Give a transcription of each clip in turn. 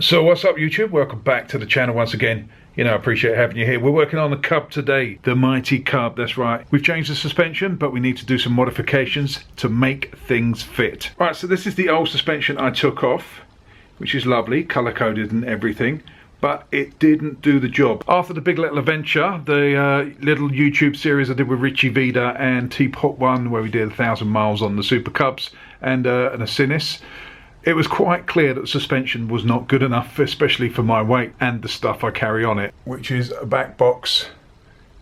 So what's up YouTube? Welcome back to the channel once again. You know, I appreciate having you here. We're working on the Cub today, the mighty Cub, that's right. We've changed the suspension, but we need to do some modifications to make things fit. Right, so this is the old suspension I took off, which is lovely, color-coded and everything, but it didn't do the job. After the Big Little Adventure, the little YouTube series I did with Richie Vida and Teapot One, where we did 1,000 miles on the SUPERCUBs and a Sinis, it was quite clear that the suspension was not good enough, especially for my weight and the stuff I carry on it, which is a back box.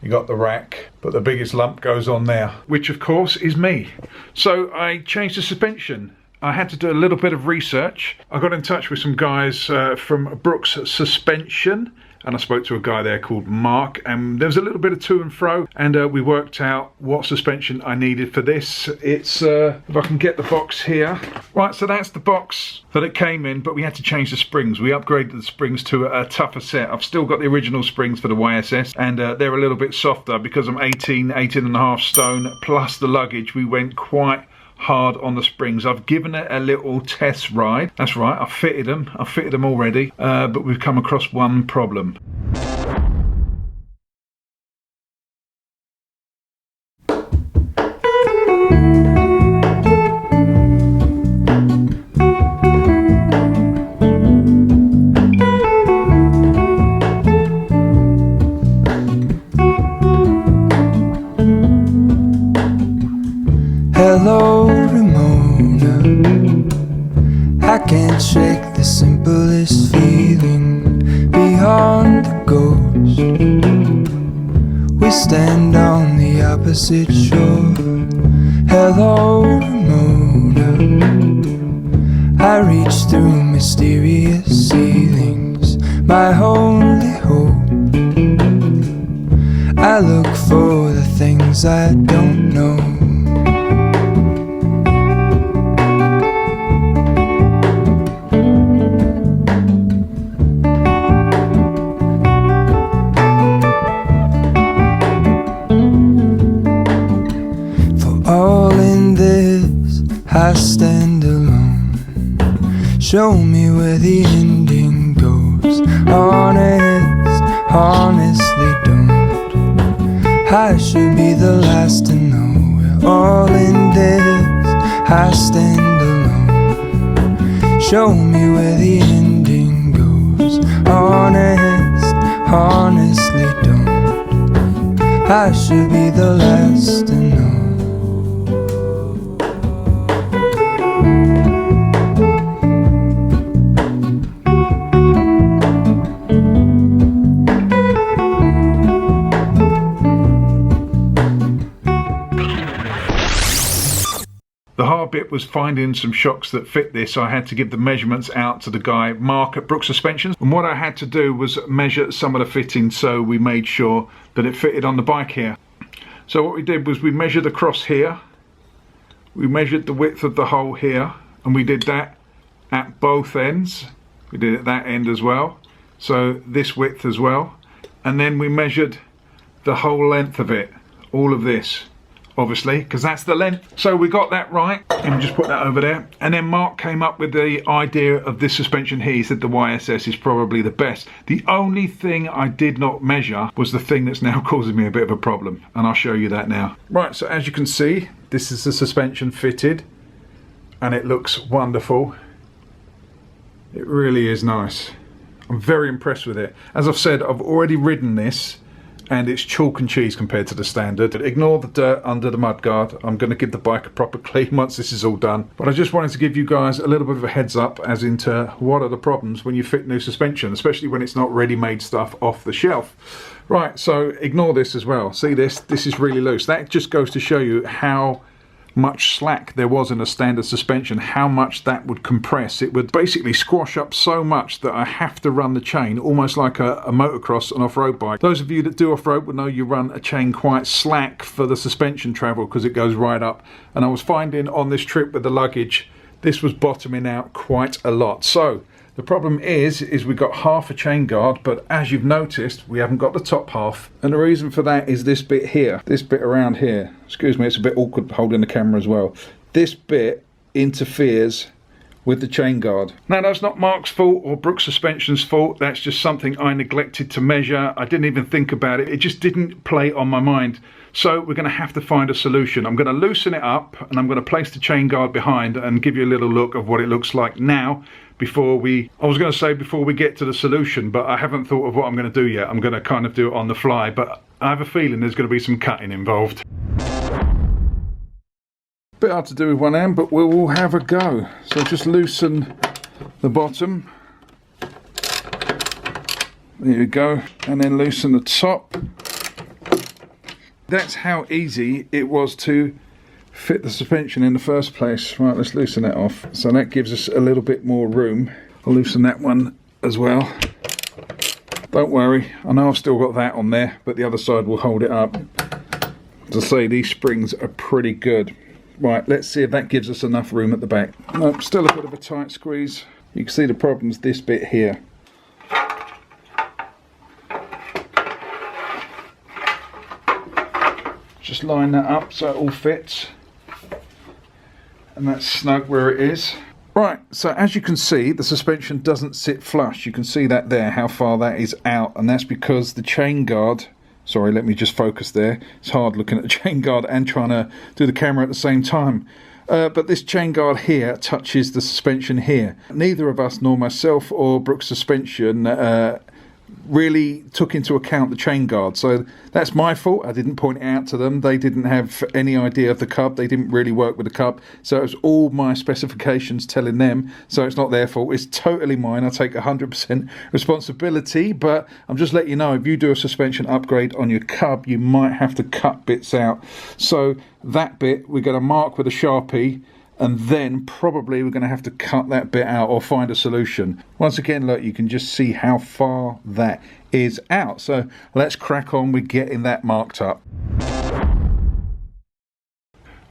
You got the rack, but the biggest lump goes on there, which of course is me. So I changed the suspension. I had to do a little bit of research. I got in touch with some guys from Brooks Suspension, and I spoke to a guy there called Mark, and there was a little bit of to and fro, and we worked out what suspension I needed for this. It's, if I can get the box here. Right, so that's the box that it came in, but we had to change the springs. We upgraded the springs to a tougher set. I've still got the original springs for the YSS, and they're a little bit softer because I'm 18 and a half stone, plus the luggage. We went quite hard on the springs. I've given it a little test ride. That's right, I've fitted them already, but we've come across one problem. Hello, Ramona. I can't shake the simplest feeling beyond the ghost. We stand on the opposite shore. Hello, Ramona. I reach through mysterious ceilings, my only hope. I look for the things I don't know. All in this, I stand alone. Show me where the ending goes. Honest, honestly don't. I should be the last to know. We're all in this, I stand alone. Show me where the ending goes. Honest, honestly don't. I should be the last to know. The hard bit was finding some shocks that fit this, so I had to give the measurements out to the guy Mark at Brooks Suspensions, and what I had to do was measure some of the fittings, so we made sure that it fitted on the bike here. So what we did was we measured across here, we measured the width of the hole here, and we did that at both ends. We did it at that end as well, so this width as well, and then we measured the whole length of it, all of this, obviously, because that's the length. So we got that right, and just put that over there. And then Mark came up with the idea of this suspension here. He said the YSS is probably the best. The only thing I did not measure was the thing that's now causing me a bit of a problem, and I'll show you that now. Right, so as you can see, this is the suspension fitted, and it looks wonderful. It really is nice. I'm very impressed with it. As I've said, I've already ridden this, and it's chalk and cheese compared to the standard. Ignore the dirt under the mudguard. I'm going to give the bike a proper clean once this is all done. But I just wanted to give you guys a little bit of a heads up as into what are the problems when you fit new suspension, especially when it's not ready-made stuff off the shelf. Right, so ignore this as well. See this? This is really loose. That just goes to show you how much slack there was in a standard suspension, how much that would compress. It would basically squash up so much that I have to run the chain almost like a motocross and off-road bike. Those of you that do off-road will know you run a chain quite slack for the suspension travel because it goes right up, and I was finding on this trip with the luggage this was bottoming out quite a lot. So the problem is we've got half a chain guard, but as you've noticed, we haven't got the top half. And the reason for that is this bit here, this bit around here. Excuse me, it's a bit awkward holding the camera as well. This bit interferes with the chain guard. Now that's not Mark's fault or Brooks Suspension's fault, that's just something I neglected to measure. I didn't even think about it, it just didn't play on my mind. So we're going to have to find a solution. I'm going to loosen it up and I'm going to place the chain guard behind and give you a little look of what it looks like now before we, I was going to say before we get to the solution, but I haven't thought of what I'm going to do yet. I'm going to kind of do it on the fly, but I have a feeling there's going to be some cutting involved. Bit hard to do with one hand, but we'll have a go. So just loosen the bottom. There you go. And then loosen the top. That's how easy it was to fit the suspension in the first place. Right, let's loosen that off. So that gives us a little bit more room. I'll loosen that one as well. Don't worry, I know I've still got that on there, but the other side will hold it up. As I say, these springs are pretty good. Right, let's see if that gives us enough room at the back. Nope, still a bit of a tight squeeze. You can see the problem's this bit here. Just line that up so it all fits. And that's snug where it is. Right, so as you can see, the suspension doesn't sit flush. You can see that there, how far that is out. And that's because the chain guard, sorry, let me just focus there. It's hard looking at the chain guard and trying to do the camera at the same time. But this chain guard here touches the suspension here. Neither of us, nor myself or Brooks Suspension, really took into account the chain guard. So that's my fault. I didn't point it out to them. They didn't have any idea of the cub. They didn't really work with the cub. So it was all my specifications telling them. So it's not their fault. It's totally mine. I take 100% responsibility. But I'm just letting you know, if you do a suspension upgrade on your cub, you might have to cut bits out. So that bit we're going to mark with a Sharpie, and then probably we're going to have to cut that bit out or find a solution. Once again, look, you can just see how far that is out. So let's crack on with getting that marked up.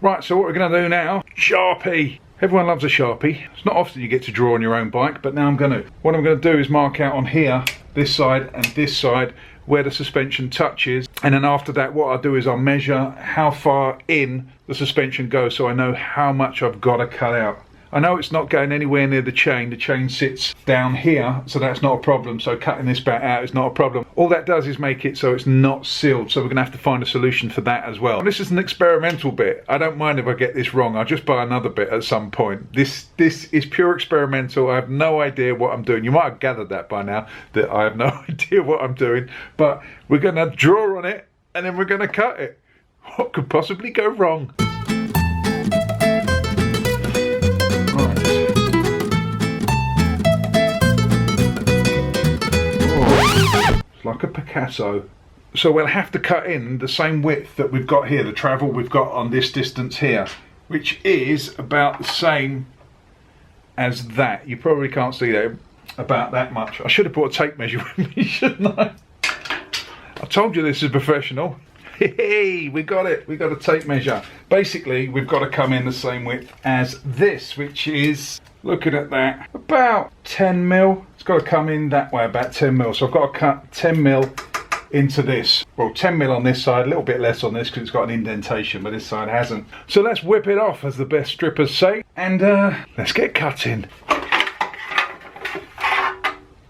Right, so what we're going to do now, Sharpie. Everyone loves a Sharpie. It's not often you get to draw on your own bike, but now I'm going to. What I'm going to do is mark out on here, this side and this side, where the suspension touches, and then after that what I'll do is I'll measure how far in the suspension goes so I know how much I've got to cut out. I know it's not going anywhere near the chain sits down here, so that's not a problem, so cutting this bit out is not a problem. All that does is make it so it's not sealed, so we're going to have to find a solution for that as well. This is an experimental bit. I don't mind if I get this wrong, I'll just buy another bit at some point. This is pure experimental. I have no idea what I'm doing. You might have gathered that by now, that I have no idea what I'm doing, but we're going to draw on it and then we're going to cut it. What could possibly go wrong? Like a Picasso. So we'll have to cut in the same width that we've got here, the travel we've got on this distance here, which is about the same as that. You probably can't see that, about that much. I should have brought a tape measure with me, shouldn't I? I told you this is professional. Hey, we got it, we got a tape measure. Basically, we've got to come in the same width as this, which is, looking at that, about 10 mil. It's got to come in that way, about 10 mil. So I've got to cut 10 mil into this. Well, 10 mil on this side, a little bit less on this because it's got an indentation, but this side hasn't. So let's whip it off, as the best strippers say, and let's get cutting.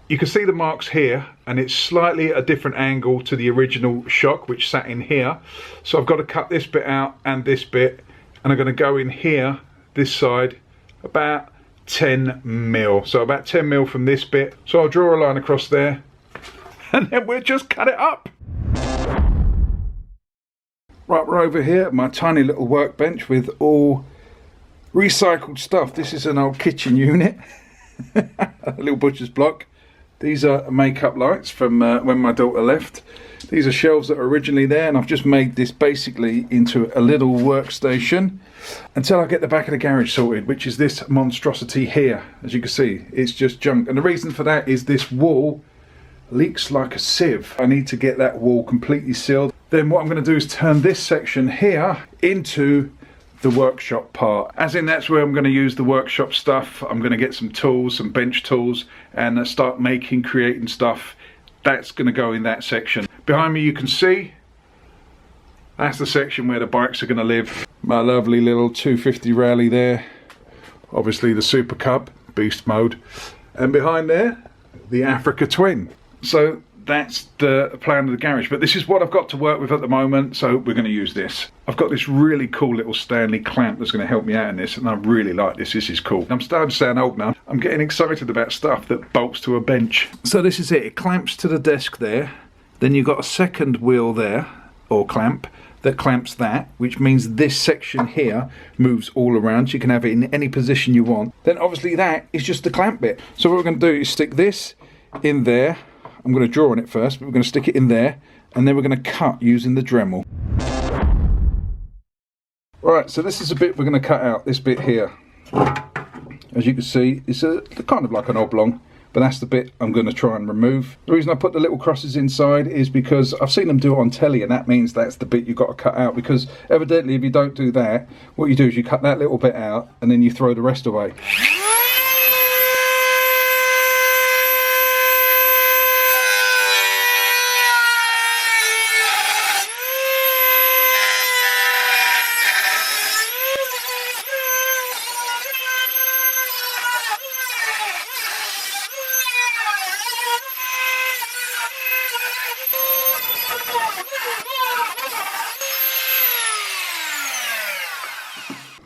You can see the marks here, and it's slightly a different angle to the original shock, which sat in here. So I've got to cut this bit out and this bit, and I'm going to go in here, this side, about 10 mil. So about 10 mil from this bit. So I'll draw a line across there, and then we'll just cut it up. Right, we're over here at my tiny little workbench with all recycled stuff. This is an old kitchen unit, a little butcher's block. These are makeup lights from when my daughter left. These are shelves that are originally there, and I've just made this basically into a little workstation until I get the back of the garage sorted, which is this monstrosity here. As you can see, it's just junk. And the reason for that is this wall leaks like a sieve. I need to get that wall completely sealed. Then what I'm going to do is turn this section here into the workshop part, as in that's where I'm going to use the workshop stuff. I'm going to get some tools, some bench tools, and start creating stuff. That's going to go in that section. Behind me you can see, that's the section where the bikes are going to live. My lovely little 250 rally there, obviously the SUPERCUB. beast mode. And behind there, the Africa Twin. So that's the plan of the garage, but this is what I've got to work with at the moment, so we're going to use this. I've got this really cool little Stanley clamp that's going to help me out in this, and I really like this. This is cool. I'm starting to sound old now. I'm getting excited about stuff that bolts to a bench. So this is it. It clamps to the desk there. Then you've got a second wheel there, or clamp, that clamps that, which means this section here moves all around. You can have it in any position you want. Then obviously that is just the clamp bit. So what we're going to do is stick this in there. I'm going to draw on it first, but we're going to stick it in there, and then we're going to cut using the Dremel. Right, so this is a bit we're going to cut out, this bit here. As you can see, it's kind of like an oblong, but that's the bit I'm going to try and remove. The reason I put the little crosses inside is because I've seen them do it on telly, and that means that's the bit you've got to cut out, because evidently if you don't do that, what you do is you cut that little bit out and then you throw the rest away.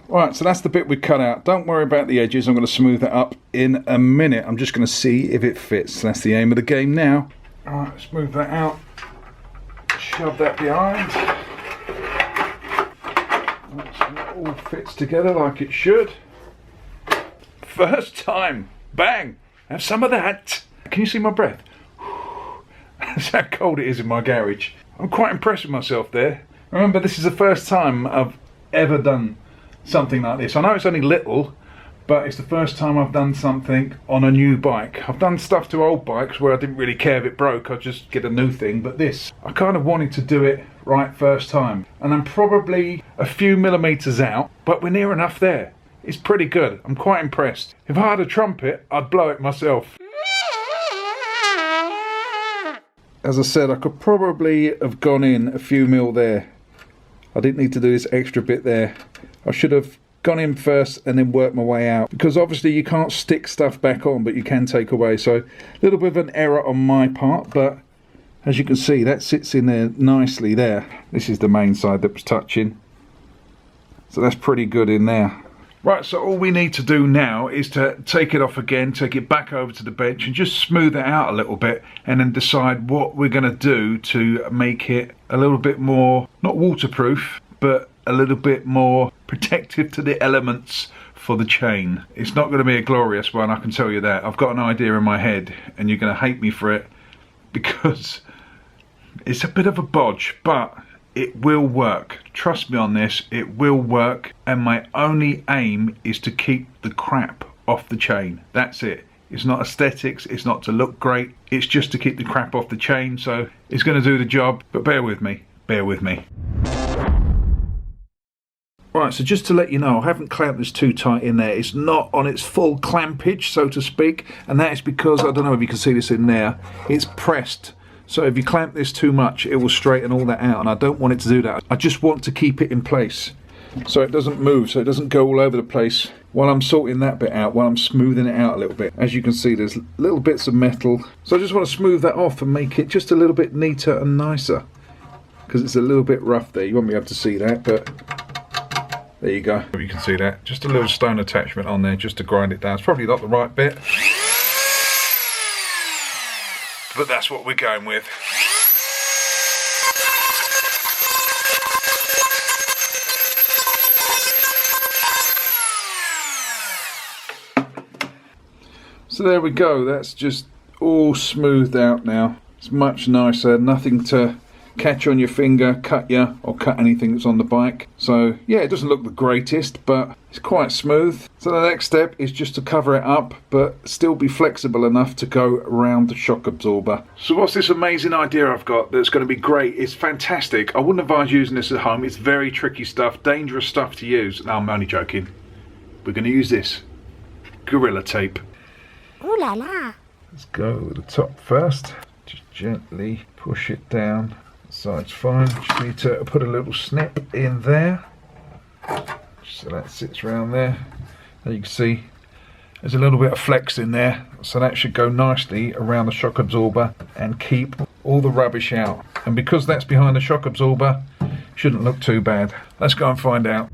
Right, so that's the bit we cut out. Don't worry about the edges, I'm going to smooth that up in a minute. I'm just going to see if it fits. That's the aim of the game now. Alright, smooth that out. Shove that behind. That all fits together like it should. First time. Bang! Have some of that. Can you see my breath? That's how cold it is in my garage. I'm quite impressed with myself there. Remember, this is the first time I've ever done something like this. I know it's only little, but it's the first time I've done something on a new bike. I've done stuff to old bikes where I didn't really care if it broke, I'd just get a new thing, but this, I kind of wanted to do it right first time. And I'm probably a few millimeters out, but we're near enough there. It's pretty good. I'm quite impressed. If I had a trumpet, I'd blow it myself. As I said, I could probably have gone in a few mil there. I didn't need to do this extra bit there. I should have gone in first and then worked my way out, because obviously you can't stick stuff back on, but you can take away. So a little bit of an error on my part, but as you can see, that sits in there nicely there. This is the main side that was touching, so that's pretty good in there. Right, so all we need to do now is to take it off again, take it back over to the bench and just smooth it out a little bit, and then decide what we're going to do to make it a little bit more, not waterproof, but a little bit more protective to the elements for the chain. It's not going to be a glorious one, I can tell you that. I've got an idea in my head, and you're going to hate me for it because it's a bit of a bodge, but it will work. Trust me on this, it will work, and my only aim is to keep the crap off the chain. That's it. It's not aesthetics, it's not to look great, it's just to keep the crap off the chain, so it's going to do the job, but bear with me, bear with me. Right, so just to let you know, I haven't clamped this too tight in there. It's not on its full clampage, so to speak, and that is because, I don't know if you can see this in there, it's pressed. So if you clamp this too much, it will straighten all that out, and I don't want it to do that. I just want to keep it in place so it doesn't move, so it doesn't go all over the place while I'm sorting that bit out, while I'm smoothing it out a little bit. As you can see, there's little bits of metal, so I just want to smooth that off and make it just a little bit neater and nicer, because it's a little bit rough there. You won't be able to see that, but there you go. You can see that. Just a little stone attachment on there just to grind it down. It's probably not the right bit, but that's what we're going with. So there we go. That's just all smoothed out now. It's much nicer. Nothing to catch on your finger, cut you, or cut anything that's on the bike. So yeah, it doesn't look the greatest, but it's quite smooth. So the next step is just to cover it up, but still be flexible enough to go around the shock absorber. So what's this amazing idea I've got that's going to be great? It's fantastic. I wouldn't advise using this at home. It's very tricky stuff, dangerous stuff to use. No, I'm only joking. We're going to use this Gorilla Tape. Ooh la la. Let's go with the top first. Just gently push it down. Side's fine. Just need to put a little snip in there, so that sits around there. And you can see There's a little bit of flex in there, so that should go nicely around the shock absorber and keep all the rubbish out. And because that's behind the shock absorber, shouldn't look too bad. Let's go and find out.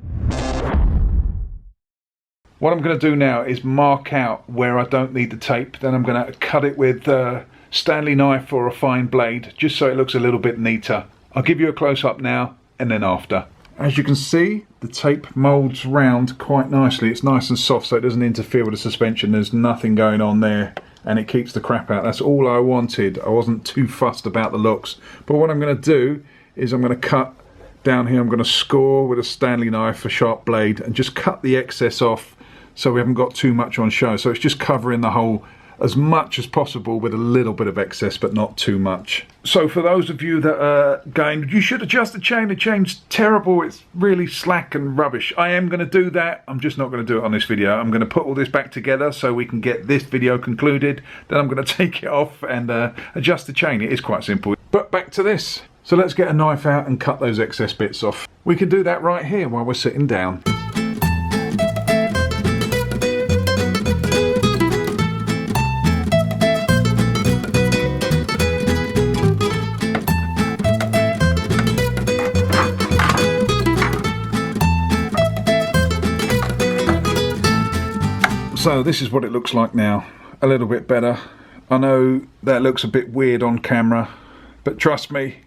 What I'm going to do now is mark out where I don't need the tape. Then I'm going to cut it with a Stanley knife or a fine blade, just so it looks a little bit neater. I'll give you a close-up now and then after. As you can see, the tape moulds round quite nicely. It's nice and soft, so it doesn't interfere with the suspension. There's nothing going on there, and it keeps the crap out. That's all I wanted. I wasn't too fussed about the looks. But what I'm going to do is I'm going to cut down here. I'm going to score with a Stanley knife, a sharp blade, and just cut the excess off so we haven't got too much on show. So it's just covering the hole as much as possible with a little bit of excess, but not too much. So for those of you that are going, you should adjust the chain's terrible, it's really slack and rubbish. I am going to do that. I'm just not going to do it on this video. I'm going to put all this back together so we can get this video concluded. Then I'm going to take it off and adjust the chain. It is quite simple. But back to this. So let's get a knife out and cut those excess bits off. We can do that right here while we're sitting down. So this is what it looks like now, a little bit better. I know that looks a bit weird on camera, but trust me,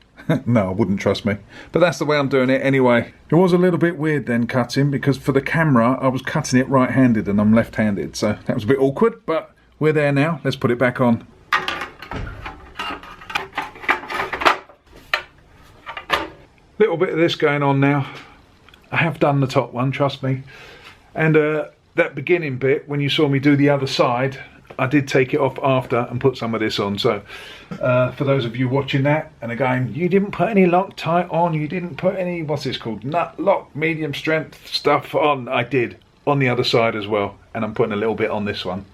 no, I wouldn't trust me, but that's the way I'm doing it anyway. It was a little bit weird then cutting, because for the camera I was cutting it right-handed and I'm left-handed, so that was a bit awkward, but we're there now. Let's put it back on. Little bit of this going on now. I have done the top one, trust me, and that beginning bit, when you saw me do the other side, I did take it off after and put some of this on. So for those of you watching that and again, you didn't put any Loctite on, you didn't put any, what's this called, nut lock medium strength stuff on. I did on the other side as well, and I'm putting a little bit on this one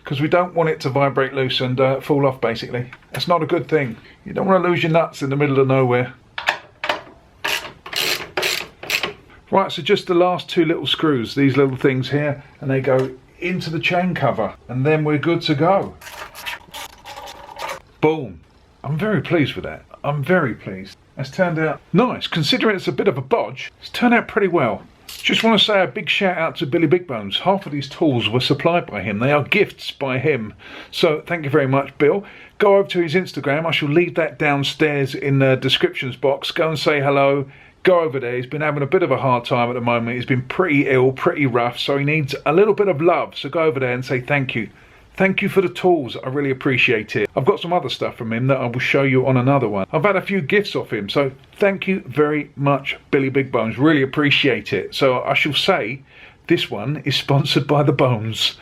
because we don't want it to vibrate loose and fall off. Basically, that's not a good thing. You don't want to lose your nuts in the middle of nowhere. Right, so just the last two little screws, these little things here, and they go into the chain cover, and then we're good to go. Boom. I'm very pleased with that. I'm very pleased. That's turned out nice. Considering it's a bit of a bodge, it's turned out pretty well. Just want to say a big shout out to Billy Big Bones. Half of these tools were supplied by him. They are gifts by him. So thank you very much, Bill. Go over to his Instagram. I shall leave that downstairs in the descriptions box. Go and say hello. Go over there. He's been having a bit of a hard time at the moment. He's been pretty ill, pretty rough, so he needs a little bit of love. So go over there and say thank you. Thank you for the tools. I really appreciate it. I've got some other stuff from him that I will show you on another one. I've had a few gifts off him, so thank you very much, Billy Big Bones. Really appreciate it. So I shall say this one is sponsored by the Bones.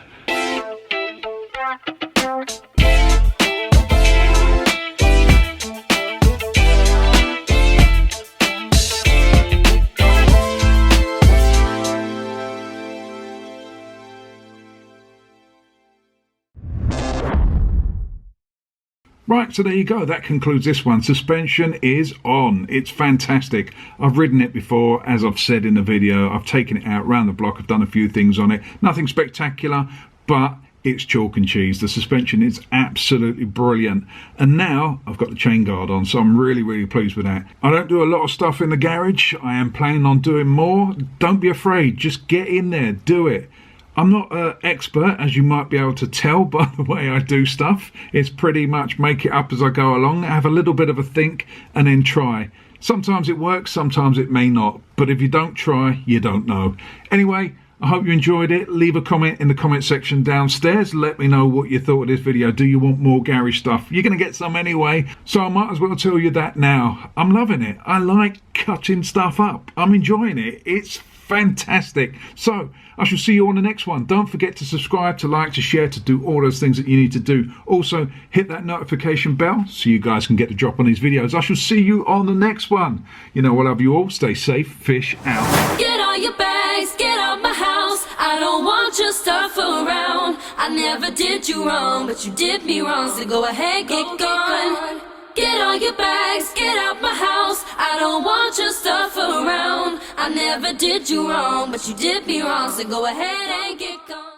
Right, so there you go. That concludes this one. Suspension is on. It's fantastic. I've ridden it before, as I've said in the video. I've taken it out around the block. I've done a few things on it. Nothing spectacular, but it's chalk and cheese. The suspension is absolutely brilliant. And now I've got the chain guard on, so I'm really, really pleased with that. I don't do a lot of stuff in the garage. I am planning on doing more. Don't be afraid. Just get in there. Do it. I'm not an expert, as you might be able to tell by the way I do stuff. It's pretty much make it up as I go along, have a little bit of a think, and then try. Sometimes it works, sometimes it may not. But if you don't try, you don't know. Anyway, I hope you enjoyed it. Leave a comment in the comment section downstairs. Let me know what you thought of this video. Do you want more garage stuff? You're going to get some anyway, so I might as well tell you that now. I'm loving it. I like cutting stuff up. I'm enjoying it. It's fantastic. So I shall see you on the next one. Don't forget to subscribe, to like, to share, to do all those things that you need to do. Also hit that notification bell so you guys can get the drop on these videos. I shall see you on the next one. You know, I love you all. Stay safe. Fish out. Get all your bags, get out my house. I don't want your stuff around. I never did you wrong, but you did me wrong, so go ahead, get gone. Get all your bags, get out my house. I don't want your stuff around. I never did you wrong, but you did me wrong, so go ahead and get gone.